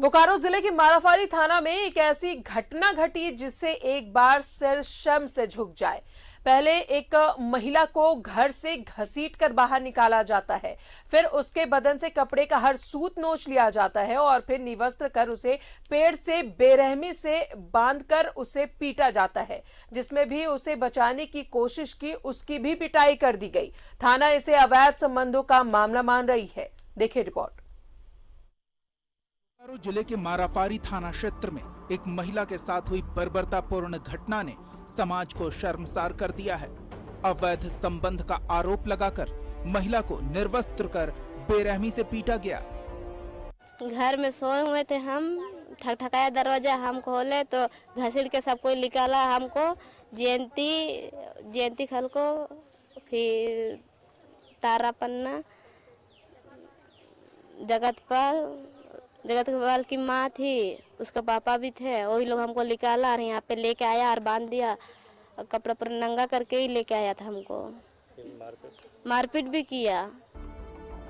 बोकारो जिले के माराफारी थाना में एक ऐसी घटना घटी जिससे एक बार सिर शर्म से झुक जाए। पहले एक महिला को घर से घसीटकर बाहर निकाला जाता है, फिर उसके बदन से कपड़े का हर सूत नोच लिया जाता है और फिर निवस्त्र कर उसे पेड़ से बेरहमी से बांधकर उसे पीटा जाता है। जिसमें भी उसे बचाने की कोशिश की, उसकी भी पिटाई कर दी गई। थाना इसे अवैध संबंधों का मामला मान रही है। देखिए रिपोर्ट। बोकारो जिले के माराफारी थाना क्षेत्र में एक महिला के साथ हुई बर्बरतापूर्ण घटना ने समाज को शर्मसार कर दिया है। अवैध संबंध का आरोप लगाकर महिला को निर्वस्त्र कर बेरहमी से पीटा गया। घर में सोए हुए थे हम, ठकठकाया दरवाजा, हम खोले तो घसीट के सब कोई निकाला हमको। जयंती खल को, फिर तारा पन्ना, जगतपाल की माँ थी, उसका पापा भी थे, वही लोग हमको निकाला और यहाँ पे लेके आया और बांध दिया। कपड़ा पर नंगा करके ही लेके आया था हमको। मारपीट भी किया।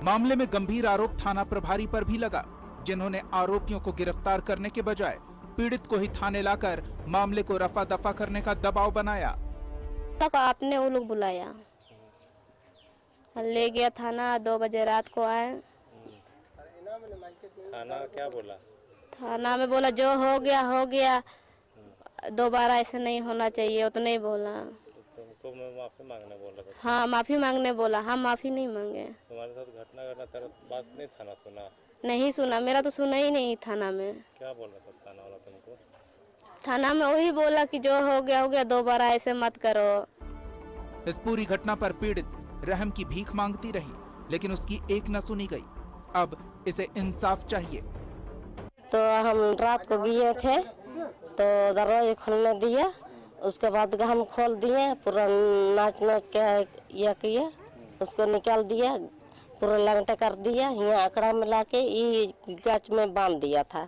मामले में गंभीर आरोप थाना प्रभारी पर भी लगा, जिन्होंने आरोपियों को गिरफ्तार करने के बजाय पीड़ित को ही थाने लाकर मामले को रफा दफा करने का दबाव बनाया। तक आपने वो लोग बुलाया, ले गया थाना। 2 बजे रात को आए। थाना क्या बोला? थाना में बोला जो हो गया, दोबारा ऐसे नहीं होना चाहिए, उतना ही बोला। तुमको मैं माफी मांगने बोला था? हाँ, माफी मांगने बोला। हम माफी नहीं मांगे। तुम्हारे साथ घटना करना तेरा बात नहीं थाना सुना? नहीं सुना, मेरा तो सुना ही नहीं थाना में। क्या बोला था थाना वाला तुमको? थाना में वही बोला कि जो हो गया, दोबारा ऐसे मत करो। इस पूरी घटना पर पीड़ित रहम की भीख मांगती रही, लेकिन उसकी एक न सुनी गई। अब इसे इंसाफ चाहिए। तो हम रात को गए थे तो दरवाजे खोलने दिया, उसके बाद हम खोल दिए, पूरा नाच क्या यह किया, उसको निकाल दिया, पूरा लंगटा कर दिया, यहाँ अकड़ा में लाके ये गाछ में बांध दिया था।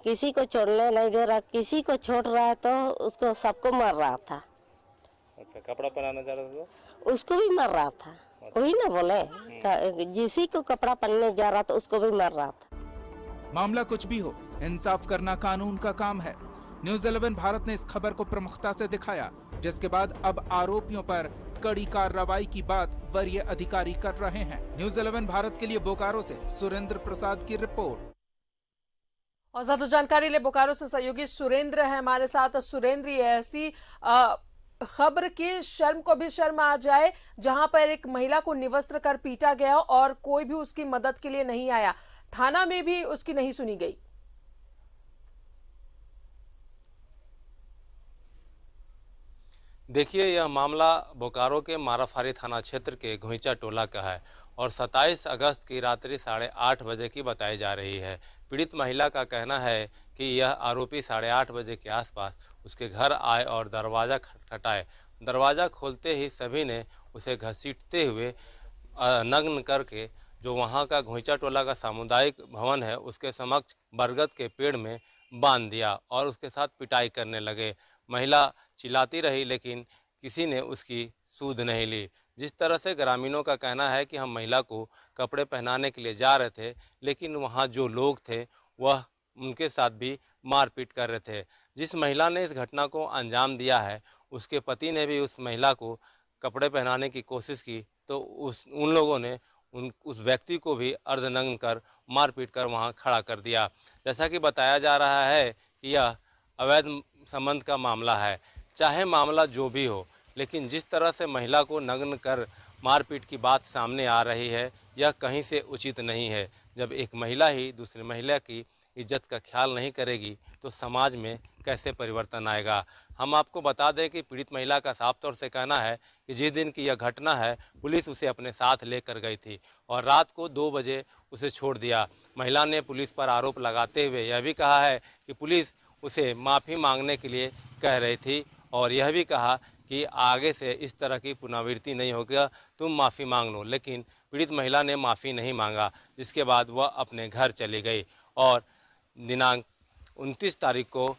किसी को छोड़ने नहीं दे रहा, किसी को छोड़ रहा है तो उसको सबको मार रहा था। अच्छा, कपड़ा पहनाने जा रहा था तो? उसको भी मार रहा था। वही ना बोले, जिसी को कपड़ा पहनने जा रहा था उसको भी मार रहा था। मामला कुछ भी हो, इंसाफ करना कानून का काम है। न्यूज़ 11 भारत ने इस खबर को प्रमुखता से दिखाया, जिसके बाद अब आरोपियों पर कड़ी कार्रवाई की बात वरीय अधिकारी कर रहे हैं। न्यूज़ 11 भारत के लिए बोकारो से सुरेंद्र प्रसाद की रिपोर्ट। और ज्यादा जानकारी ले बोकारो से सहयोगी सुरेंद्र है हमारे साथ। सुरेंद्र, ये ऐसी खबर की शर्म को भी शर्म आ जाए, जहां पर एक महिला को निवस्त्र कर पीटा गया और कोई भी उसकी मदद के लिए नहीं आया, थाना में भी उसकी नहीं सुनी गई। देखिए, यह मामला बोकारो के माराफारी थाना क्षेत्र के घुइचा टोला का है और 27 अगस्त की रात्रि 8:30 बजे की बताई जा रही है। पीड़ित महिला का कहना है कि यह आरोपी 8:30 बजे के आसपास उसके घर आए और दरवाज़ा खटखटाए। दरवाज़ा खोलते ही सभी ने उसे घसीटते हुए नग्न करके जो वहाँ का घुइचा टोला का सामुदायिक भवन है उसके समक्ष बरगद के पेड़ में बांध दिया और उसके साथ पिटाई करने लगे। महिला चिल्लाती रही, लेकिन किसी ने उसकी सूध नहीं ली। जिस तरह से ग्रामीणों का कहना है कि हम महिला को कपड़े पहनाने के लिए जा रहे थे, लेकिन वहाँ जो लोग थे वह उनके साथ भी मारपीट कर रहे थे। जिस महिला ने इस घटना को अंजाम दिया है, उसके पति ने भी उस महिला को कपड़े पहनाने की कोशिश की, तो उन लोगों ने उस व्यक्ति को भी अर्धनग्न कर मारपीट कर वहाँ खड़ा कर दिया। जैसा कि बताया जा रहा है कि यह अवैध संबंध का मामला है। चाहे मामला जो भी हो, लेकिन जिस तरह से महिला को नग्न कर मारपीट की बात सामने आ रही है, यह कहीं से उचित नहीं है। जब एक महिला ही दूसरी महिला की इज्जत का ख्याल नहीं करेगी तो समाज में कैसे परिवर्तन आएगा। हम आपको बता दें कि पीड़ित महिला का साफ तौर से कहना है कि जिस दिन की यह घटना है, पुलिस उसे अपने साथ लेकर गई थी और रात को 2 बजे उसे छोड़ दिया। महिला ने पुलिस पर आरोप लगाते हुए यह भी कहा है कि पुलिस उसे माफ़ी मांगने के लिए कह रही थी और यह भी कहा कि आगे से इस तरह की पुनरावृत्ति नहीं होगा, तुम माफ़ी मांग लो। लेकिन पीड़ित महिला ने माफ़ी नहीं मांगा, जिसके बाद वह अपने घर चली गई और दिनांक 29 तारीख को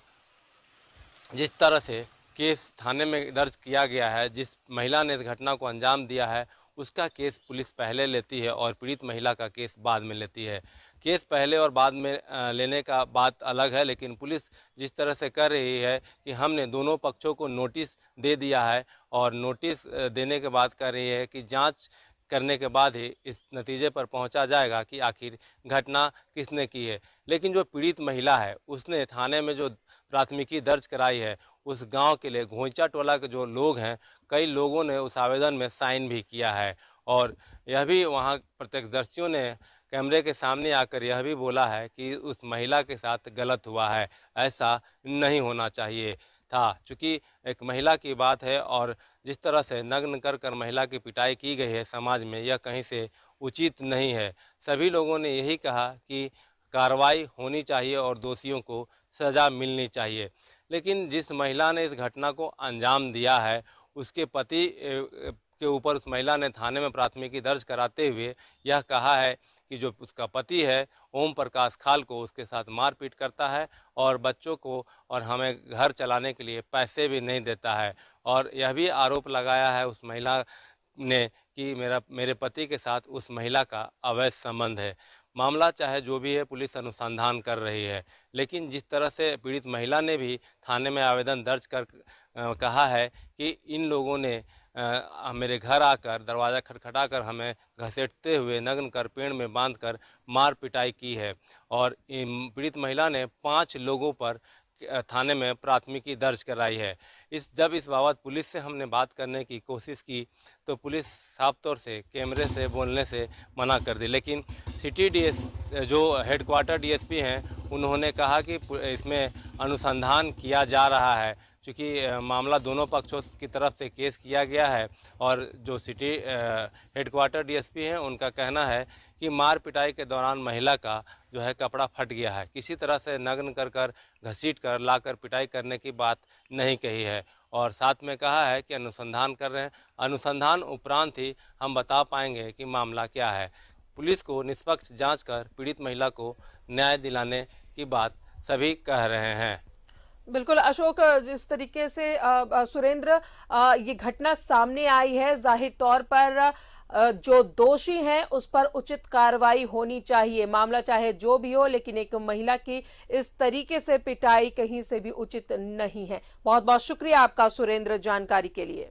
जिस तरह से केस थाने में दर्ज किया गया है, जिस महिला ने इस घटना को अंजाम दिया है, उसका केस पुलिस पहले लेती है और पीड़ित महिला का केस बाद में लेती है। केस पहले और बाद में लेने का बात अलग है, लेकिन पुलिस जिस तरह से कर रही है कि हमने दोनों पक्षों को नोटिस दे दिया है और नोटिस देने के बाद कह रही है कि जांच करने के बाद ही इस नतीजे पर पहुंचा जाएगा कि आखिर घटना किसने की है। लेकिन जो पीड़ित महिला है उसने थाने में जो प्राथमिकी दर्ज कराई है, उस गांव के लिए घोंचा टोला के जो लोग हैं, कई लोगों ने उस आवेदन में साइन भी किया है और यह भी वहां प्रत्यक्षदर्शियों ने कैमरे के सामने आकर यह भी बोला है कि उस महिला के साथ गलत हुआ है, ऐसा नहीं होना चाहिए था। चूँकि एक महिला की बात है और जिस तरह से नग्न कर कर महिला की पिटाई की गई है समाज में, यह कहीं से उचित नहीं है। सभी लोगों ने यही कहा कि कार्रवाई होनी चाहिए और दोषियों को सज़ा मिलनी चाहिए। लेकिन जिस महिला ने इस घटना को अंजाम दिया है, उसके पति के ऊपर उस महिला ने थाने में प्राथमिकी दर्ज कराते हुए यह कहा है कि जो उसका पति है ओम प्रकाश खाल को उसके साथ मारपीट करता है और बच्चों को और हमें घर चलाने के लिए पैसे भी नहीं देता है। और यह भी आरोप लगाया है उस महिला ने कि मेरे पति के साथ उस महिला का अवैध संबंध है। मामला चाहे जो भी है, पुलिस अनुसंधान कर रही है, लेकिन जिस तरह से पीड़ित महिला ने भी थाने में आवेदन दर्ज कर कहा है कि इन लोगों ने मेरे घर आकर दरवाज़ा खटखटाकर हमें घसीटते हुए नग्न कर पेड़ में बांधकर मार पिटाई की है और पीड़ित महिला ने 5 लोगों पर थाने में प्राथमिकी दर्ज कराई है। जब इस बाबत पुलिस से हमने बात करने की कोशिश की तो पुलिस साफ तौर से कैमरे से बोलने से मना कर दी, लेकिन सिटी डीएस जो हेडक्वार्टर डीएसपी हैं उन्होंने कहा कि इसमें अनुसंधान किया जा रहा है, क्योंकि मामला दोनों पक्षों की तरफ से केस किया गया है और जो सिटी हेडक्वार्टर डीएसपी हैं उनका कहना है कि मार पिटाई के दौरान महिला का जो है कपड़ा फट गया है, किसी तरह से नग्न कर घसीट कर लाकर पिटाई करने की बात नहीं कही है और साथ में कहा है कि अनुसंधान कर रहे हैं, अनुसंधान उपरांत ही हम बता पाएंगे कि मामला क्या है। पुलिस को निष्पक्ष जांच कर पीड़ित महिला को न्याय दिलाने की बात सभी कह रहे हैं। बिल्कुल अशोक, जिस तरीके से सुरेंद्र ये घटना सामने आई है, जाहिर तौर पर जो दोषी हैं उस पर उचित कार्रवाई होनी चाहिए। मामला चाहे जो भी हो, लेकिन एक महिला की इस तरीके से पिटाई कहीं से भी उचित नहीं है। बहुत बहुत शुक्रिया आपका सुरेंद्र जानकारी के लिए।